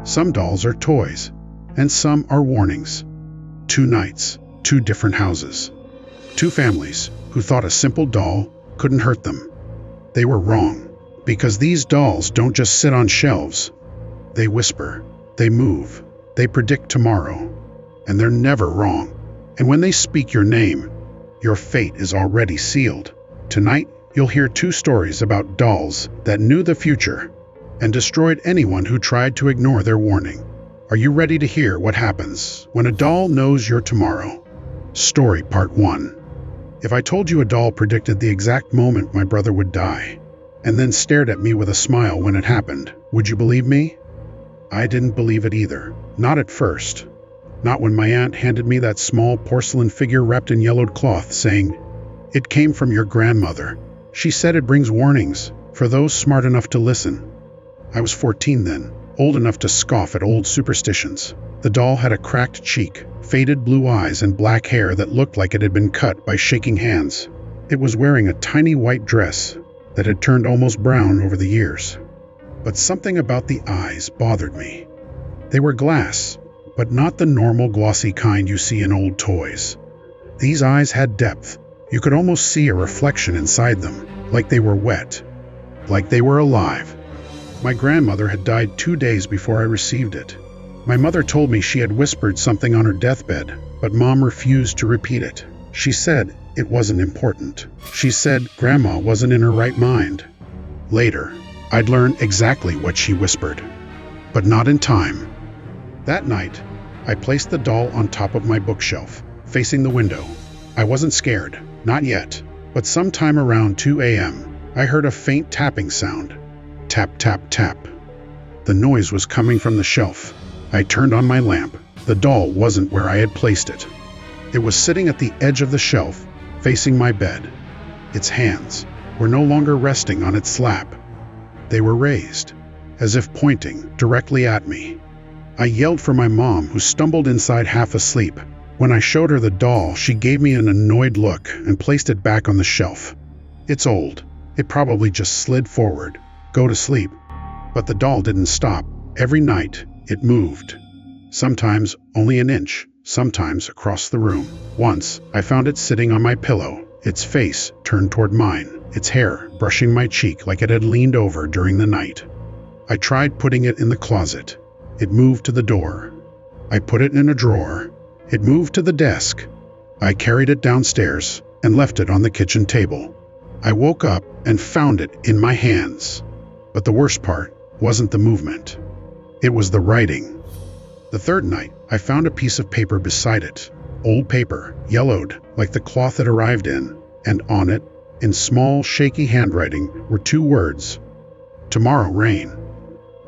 Some dolls are toys, and some are warnings. 2 nights, 2 different houses. 2 families who thought a simple doll couldn't hurt them. They were wrong, because these dolls don't just sit on shelves. They whisper, they move, they predict tomorrow, and they're never wrong. And when they speak your name, your fate is already sealed. Tonight, you'll hear 2 stories about dolls that knew the future and destroyed anyone who tried to ignore their warning. Are you ready to hear what happens when a doll knows your tomorrow? Story Part 1. If I told you a doll predicted the exact moment my brother would die, and then stared at me with a smile when it happened, would you believe me? I didn't believe it either. Not at first. Not when my aunt handed me that small porcelain figure wrapped in yellowed cloth, saying, "It came from your grandmother. She said it brings warnings for those smart enough to listen." I was 14 then, old enough to scoff at old superstitions. The doll had a cracked cheek, faded blue eyes, and black hair that looked like it had been cut by shaking hands. It was wearing a tiny white dress that had turned almost brown over the years. But something about the eyes bothered me. They were glass, but not the normal glossy kind you see in old toys. These eyes had depth. You could almost see a reflection inside them, like they were wet, like they were alive. My grandmother had died 2 days before I received it. My mother told me she had whispered something on her deathbed, but Mom refused to repeat it. She said it wasn't important. She said Grandma wasn't in her right mind. Later, I'd learn exactly what she whispered, but not in time. That night, I placed the doll on top of my bookshelf, facing the window. I wasn't scared, not yet, but sometime around 2 a.m., I heard a faint tapping sound. Tap, tap, tap. The noise was coming from the shelf. I turned on my lamp. The doll wasn't where I had placed it. It was sitting at the edge of the shelf, facing my bed. Its hands were no longer resting on its lap. They were raised, as if pointing directly at me. I yelled for my mom, who stumbled inside half asleep. When I showed her the doll, she gave me an annoyed look and placed it back on the shelf. "It's old. It probably just slid forward. Go to sleep." But the doll didn't stop. Every night, it moved. Sometimes only an inch, sometimes across the room. Once, I found it sitting on my pillow, its face turned toward mine, its hair brushing my cheek like it had leaned over during the night. I tried putting it in the closet. It moved to the door. I put it in a drawer. It moved to the desk. I carried it downstairs and left it on the kitchen table. I woke up and found it in my hands. But the worst part wasn't the movement. It was the writing. The third night, I found a piece of paper beside it. Old paper, yellowed like the cloth it arrived in, and on it, in small, shaky handwriting, were 2 words: "Tomorrow rain."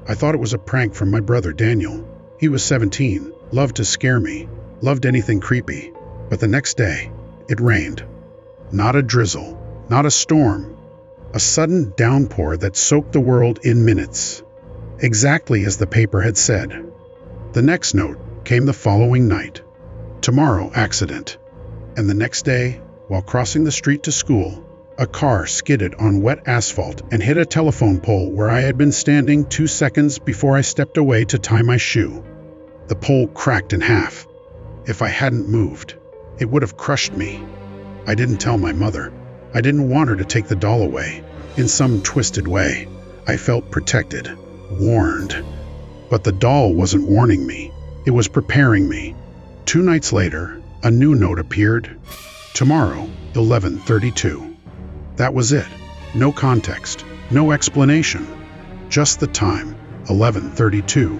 I thought it was a prank from my brother Daniel. He was 17, loved to scare me, loved anything creepy. But the next day, it rained. Not a drizzle, not a storm. A sudden downpour that soaked the world in minutes. Exactly as the paper had said. The next note came the following night. "Tomorrow accident." And the next day, while crossing the street to school, a car skidded on wet asphalt and hit a telephone pole where I had been standing 2 seconds before I stepped away to tie my shoe. The pole cracked in half. If I hadn't moved, it would have crushed me. I didn't tell my mother. I didn't want her to take the doll away. In some twisted way, I felt protected, warned. But the doll wasn't warning me. It was preparing me. 2 nights later, a new note appeared. "Tomorrow, 11:32. That was it. No context, no explanation. Just the time, 11:32.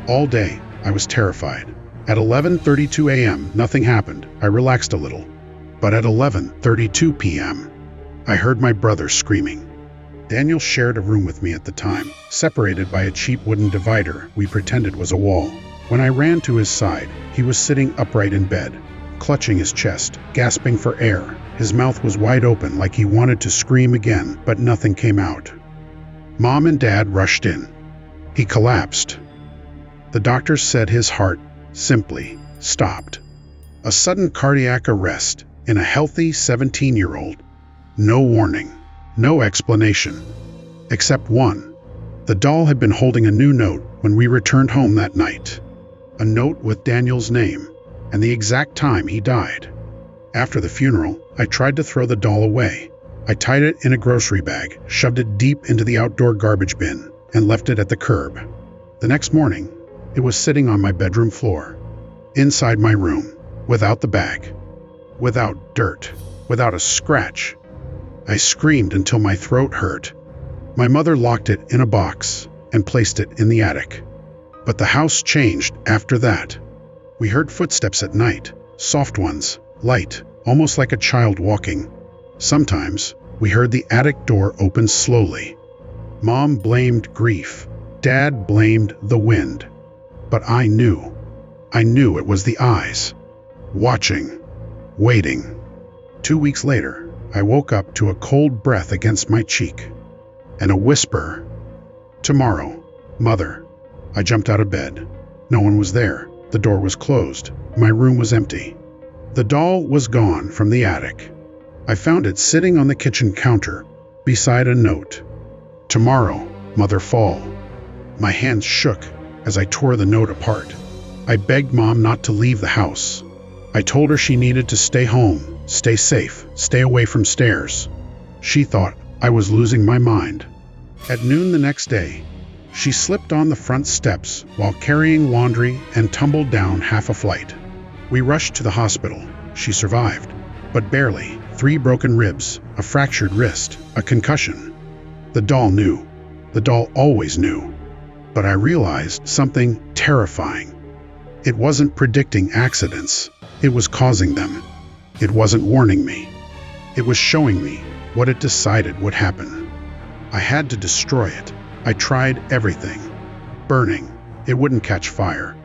All day, I was terrified. At 11:32 a.m., nothing happened. I relaxed a little. But at 11:32 p.m., I heard my brother screaming. Daniel shared a room with me at the time, separated by a cheap wooden divider we pretended was a wall. When I ran to his side, he was sitting upright in bed, clutching his chest, gasping for air. His mouth was wide open like he wanted to scream again, but nothing came out. Mom and Dad rushed in. He collapsed. The doctors said his heart simply stopped. A sudden cardiac arrest in a healthy 17-year-old. No warning, no explanation, except one. The doll had been holding a new note when we returned home that night. A note with Daniel's name and the exact time he died. After the funeral, I tried to throw the doll away. I tied it in a grocery bag, shoved it deep into the outdoor garbage bin, and left it at the curb. The next morning, it was sitting on my bedroom floor, inside my room, without the bag, without dirt, without a scratch. I screamed until my throat hurt. My mother locked it in a box and placed it in the attic. But the house changed after that. We heard footsteps at night, soft ones, light, almost like a child walking. Sometimes, we heard the attic door open slowly. Mom blamed grief. Dad blamed the wind. But I knew it was the eyes. Watching. Waiting. 2 weeks later, I woke up to a cold breath against my cheek. And a whisper. "Tomorrow, Mother." I jumped out of bed. No one was there. The door was closed. My room was empty. The doll was gone from the attic. I found it sitting on the kitchen counter, beside a note. "Tomorrow, Mother Fall." My hands shook as I tore the note apart. I begged Mom not to leave the house. I told her she needed to stay home, stay safe, stay away from stairs. She thought I was losing my mind. At noon the next day, she slipped on the front steps while carrying laundry and tumbled down half a flight. We rushed to the hospital. She survived, but barely. 3 broken ribs, a fractured wrist, a concussion. The doll knew. The doll always knew. But I realized something terrifying. It wasn't predicting accidents. It was causing them. It wasn't warning me. It was showing me what it decided would happen. I had to destroy it. I tried everything. Burning, it wouldn't catch fire.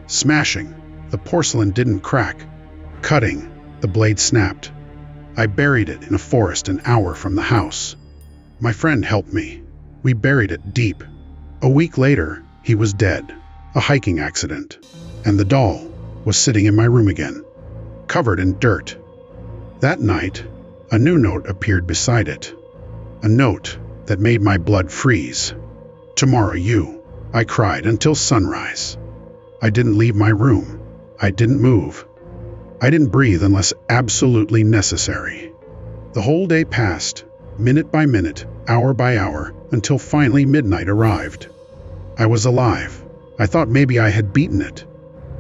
Smashing, the porcelain didn't crack. Cutting, the blade snapped. I buried it in a forest an hour from the house. My friend helped me. We buried it deep. A week later, he was dead. A hiking accident. And the doll was sitting in my room again, covered in dirt. That night, a new note appeared beside it. A note that made my blood freeze. "Tomorrow, you," I cried until sunrise. I didn't leave my room. I didn't move. I didn't breathe unless absolutely necessary. The whole day passed, minute by minute, hour by hour, until finally midnight arrived. I was alive. I thought maybe I had beaten it.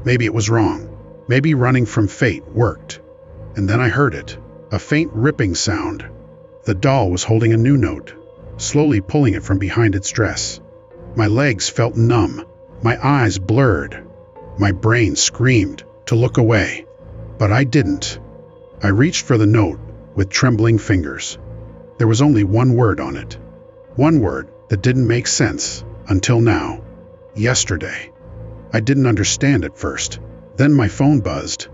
Maybe it was wrong. Maybe running from fate worked. And then I heard it, a faint ripping sound. The doll was holding a new note, slowly pulling it from behind its dress. My legs felt numb, my eyes blurred. My brain screamed to look away, but I didn't. I reached for the note with trembling fingers. There was only one word on it. One word that didn't make sense until now. Yesterday. I didn't understand at first. Then my phone buzzed.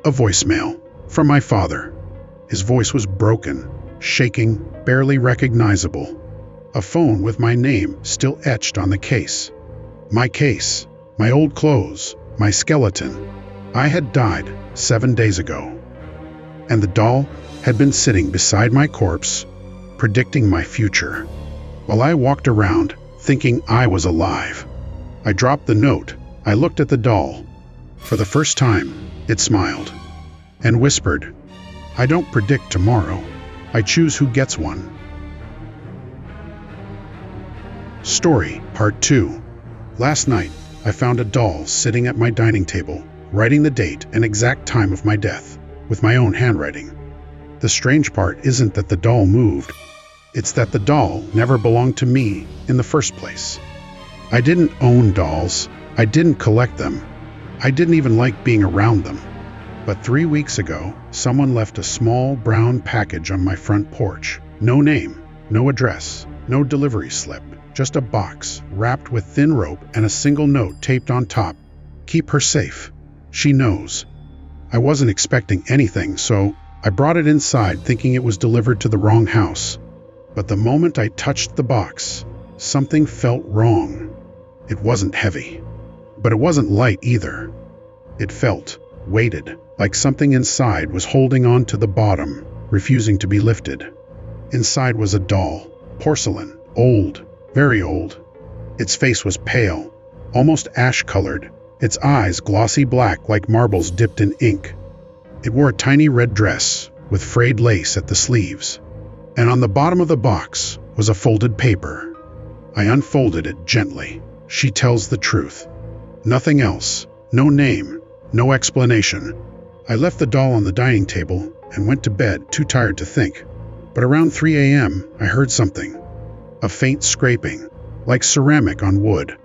A voicemail from my father. His voice was broken, shaking, barely recognizable. A phone with my name still etched on the case. My case, my old clothes, my skeleton. I had died 7 days ago. And the doll had been sitting beside my corpse, predicting my future. While I walked around, thinking I was alive. I dropped the note. I looked at the doll. For the first time, it smiled and whispered, "I don't predict tomorrow. I choose who gets one." Story Part 2. Last night, I found a doll sitting at my dining table, writing the date and exact time of my death, with my own handwriting. The strange part isn't that the doll moved. It's that the doll never belonged to me in the first place. I didn't own dolls. I didn't collect them. I didn't even like being around them. But 3 weeks ago, someone left a small brown package on my front porch. No name, no address, no delivery slip, just a box wrapped with thin rope and a single note taped on top. "Keep her safe. She knows." I wasn't expecting anything, so I brought it inside thinking it was delivered to the wrong house. But the moment I touched the box, something felt wrong. It wasn't heavy, but it wasn't light either. It felt weighted, like something inside was holding on to the bottom, refusing to be lifted. Inside was a doll, porcelain, old, very old, Its face was pale, almost ash-colored, its eyes glossy black like marbles dipped in ink. It wore a tiny red dress with frayed lace at the sleeves, and on the bottom of the box was a folded paper. I unfolded it gently. She tells the truth. Nothing else. No name. No explanation. I left the doll on the dining table and went to bed, too tired to think. But around 3 a.m., I heard something. A faint scraping, like ceramic on wood.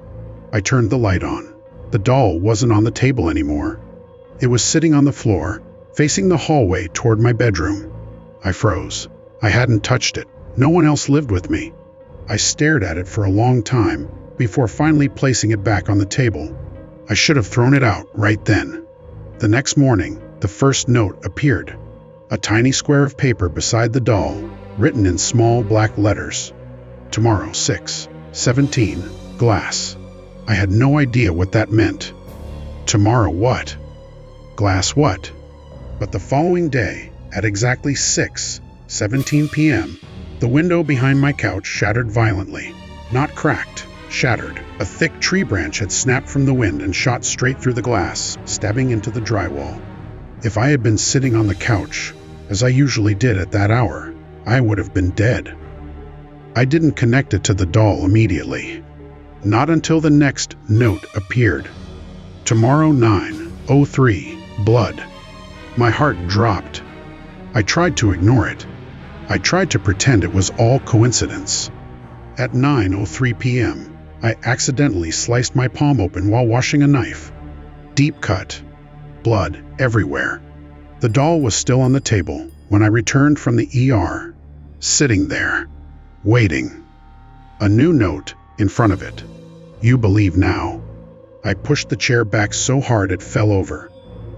I turned the light on. The doll wasn't on the table anymore. It was sitting on the floor, facing the hallway toward my bedroom. I froze. I hadn't touched it. No one else lived with me. I stared at it for a long time before finally placing it back on the table. I should have thrown it out right then. The next morning, the first note appeared. A tiny square of paper beside the doll, written in small black letters. Tomorrow, 6:17, glass. I had no idea what that meant. Tomorrow what? Glass what? But the following day, at exactly 6:17 p.m., the window behind my couch shattered violently. Not cracked, shattered. A thick tree branch had snapped from the wind and shot straight through the glass, stabbing into the drywall. If I had been sitting on the couch, as I usually did at that hour, I would have been dead. I didn't connect it to the doll immediately. Not until the next note appeared. Tomorrow, 9:03, blood. My heart dropped. I tried to ignore it. I tried to pretend it was all coincidence. At 9:03 p.m., I accidentally sliced my palm open while washing a knife. Deep cut. Blood everywhere. The doll was still on the table when I returned from the ER, sitting there, waiting. A new note in front of it. You believe now. I pushed the chair back so hard it fell over.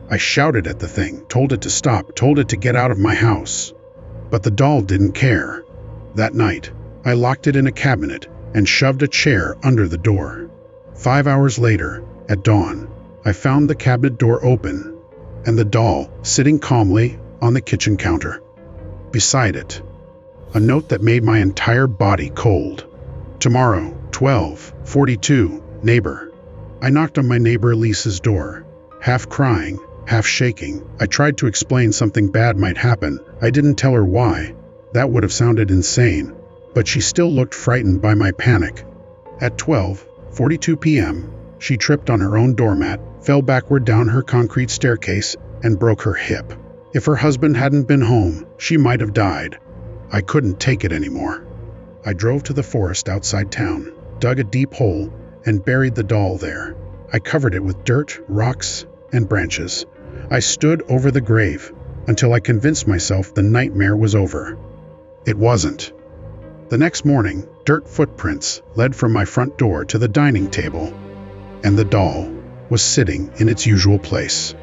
I shouted at the thing, told it to stop, told it to get out of my house. But the doll didn't care. That night, I locked it in a cabinet and shoved a chair under the door. 5 hours later, at dawn, I found the cabinet door open and the doll sitting calmly on the kitchen counter. Beside it, a note that made my entire body cold. Tomorrow, 12:42, neighbor. I knocked on my neighbor Lisa's door, half crying, half shaking. I tried to explain something bad might happen. I didn't tell her why. That would have sounded insane, but she still looked frightened by my panic. At 12:42 p.m., she tripped on her own doormat, fell backward down her concrete staircase, and broke her hip. If her husband hadn't been home, she might have died. I couldn't take it anymore. I drove to the forest outside town, dug a deep hole, and buried the doll there. I covered it with dirt, rocks, and branches. I stood over the grave until I convinced myself the nightmare was over. It wasn't. The next morning, dirt footprints led from my front door to the dining table, and the doll was sitting in its usual place.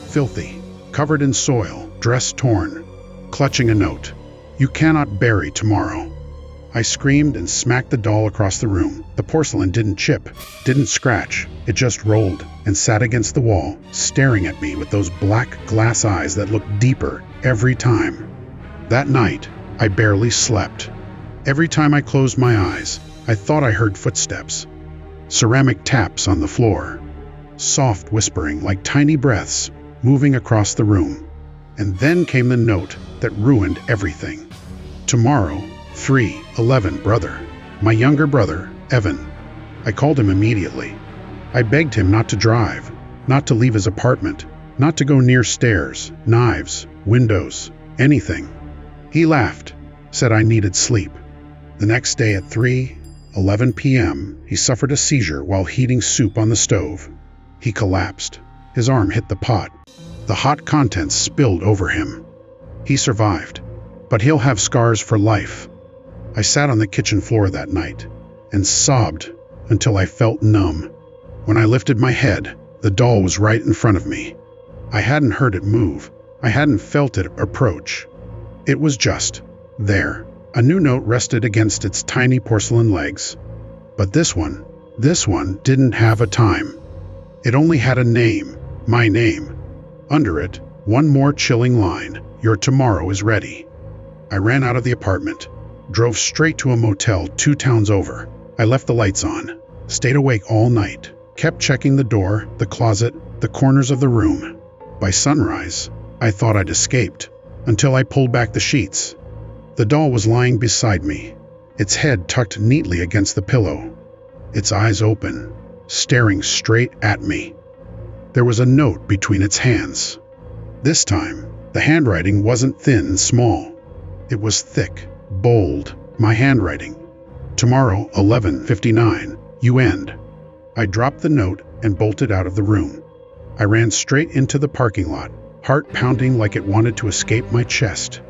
Filthy, covered in soil, dress torn, clutching a note. You cannot bury tomorrow. I screamed and smacked the doll across the room. The porcelain didn't chip, didn't scratch. It just rolled and sat against the wall, staring at me with those black glass eyes that looked deeper every time. That night, I barely slept. Every time I closed my eyes, I thought I heard footsteps. Ceramic taps on the floor. Soft whispering like tiny breaths moving across the room. And then came the note that ruined everything. Tomorrow, 3:11, brother. My younger brother, Evan. I called him immediately. I begged him not to drive, not to leave his apartment, not to go near stairs, knives, windows, anything. He laughed, said I needed sleep. The next day at 3:11 p.m., he suffered a seizure while heating soup on the stove. He collapsed. His arm hit the pot. The hot contents spilled over him. He survived, but he'll have scars for life. I sat on the kitchen floor that night and sobbed until I felt numb. When I lifted my head, the doll was right in front of me. I hadn't heard it move. I hadn't felt it approach. It was just there. A new note rested against its tiny porcelain legs. But this one didn't have a time. It only had a name, my name. Under it, one more chilling line, your tomorrow is ready. I ran out of the apartment, drove straight to a motel 2 towns over. I left the lights on, Stayed awake all night. Kept checking the door, the closet, the corners of the room. By sunrise, I thought I'd escaped, until I pulled back the sheets. The doll was lying beside me, its head tucked neatly against the pillow, its eyes open, staring straight at me. There was a note between its hands. This time, the handwriting wasn't thin and small. It was thick, bold, my handwriting. Tomorrow, 11:59, you end. I dropped the note and bolted out of the room. I ran straight into the parking lot, heart pounding like it wanted to escape my chest.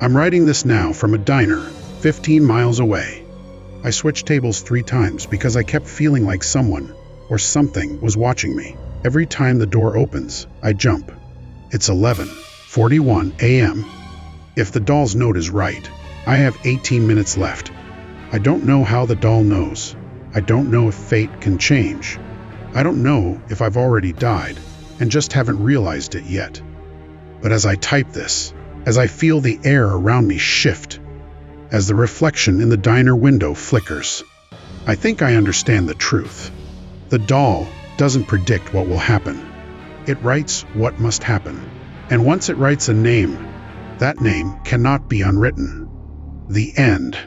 I'm writing this now from a diner, 15 miles away. I switched tables 3 times because I kept feeling like someone or something was watching me. Every time the door opens, I jump. It's 11:41 a.m. If the doll's note is right, I have 18 minutes left. I don't know how the doll knows. I don't know if fate can change. I don't know if I've already died and just haven't realized it yet. But as I type this, as I feel the air around me shift, as the reflection in the diner window flickers, I think I understand the truth. The doll doesn't predict what will happen. It writes what must happen. And once it writes a name, that name cannot be unwritten. The end.